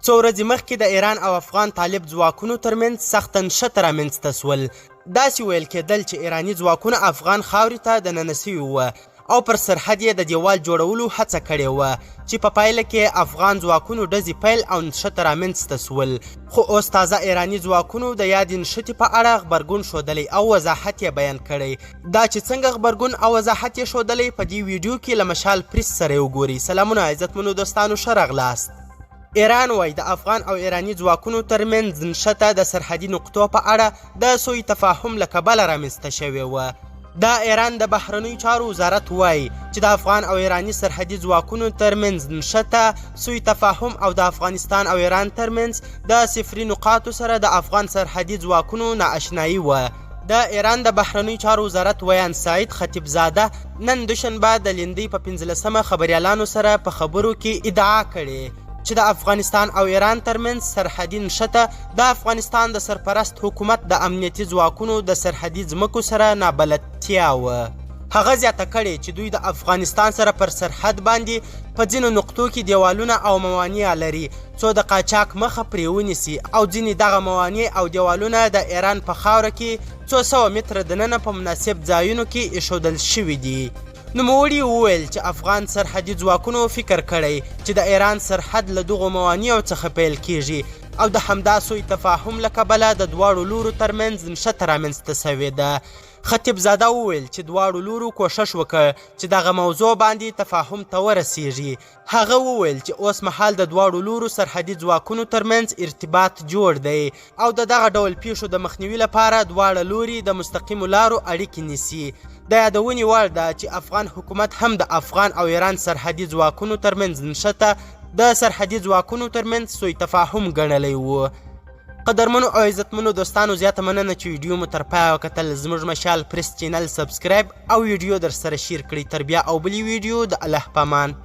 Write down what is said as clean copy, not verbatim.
څو ورځې مخکې د ایران او افغان طالب ځواکونو ترمنځ سخته نښته رامنځته سول. داسې ویل کېدل چې ایراني ځواکونه افغان خاورې ته دننه سوي وه او پر سرحد یې د دیوال جوړولو هڅه کړې وه چې په پایله کې افغان ځواکونو ډزې پیل او نښته رامنځته سول. خو اوس تازه ایراني ځواکونو د یادې نښتې په اړه غبرګون ښودلی او وضاحت یې بیان کړی. دا چې څنګه غبرګون او وضاحت یې ښودلی په دې ویډیو کې له مشال پریس سره یې وګورئ. سلامونه عزتمنو دوستانو، ښه راغلاست. ایران وایي د افغان او ایراني ځواکونو ترمنځ نښته د سرحدي نقطو په اړه د سوء تفاهم له کبله رامنځته شوې وه. دا ایران د بهرنیو چارو وزارت وایي چې د افغان او ایراني سرحدي ځواکونو ترمنځ نښته سوء تفاهم او د افغانستان او ایران ترمنځ د صفري نقاطو سره د افغان سرحدي ځواکونو نااشنایي وه. د ایران د بهرنیو چارو وزارت ویان سعید خطیبزاده نن دوشنبه د لیندۍ په 15مه خبریالانو سره په خبرو کې ادعا کړې چې د افغانستان او ایران ترمنځ سرحدي نښته د افغانستان د سرپرست حکومت د امنیتي ځواکونو د سرحدي ځمکو سره نابلدتیا وه. هغه زیاته کړې چې دوی د افغانستان سره پر سرحد باندې په ځینو نقطو کې دیوالونه او موانع لري څو د قاچاق مخه پرې ونیسي او ځینې دغه موانع او دیوالونه د ایران په خاوره کې څو سوه متره دننه په مناسب ځایونو کې ایښودل شوي دي. نوموړي وویل چې افغان سرحدي ځواکونو فکر کړی چې د ایران سرحد له دغو موانعو څخه پیل کیږي او د همدا سوء تفاهم له کبله د دواړو لورو ترمنځ نښته رامنځته سوې ده. خطیبزاده وویل چې دواړو لورو کوښښ وکړ چې دغه موضوع باندې تفاهم ته ورسیږي. هغه وویل چې اوس مهال د دواړو لورو سرحدي ځواکونو ترمنځ ارتباط جوړ دی او د دغه ډول پیښو د مخنیوي لپاره دواړه لوري د مستقیمو لارو اړیکې نیسي. د یادونې وړ ده چې افغان حکومت هم د افغان او ایران سرحدي ځواکونو ترمنځ نښته د سرحدي ځواکونو ترمنځ سوء تفاهم ګڼلی و. قدرمنو او عزتمنو دوستانو، زیاته مننه چې ویډیو مو تر پایه وکتل. زموږ مشال پریس چینل سبسکرایب او ویډیو در سره شیر کړئ. تر بیا او بلې ویډیو د الله په امان.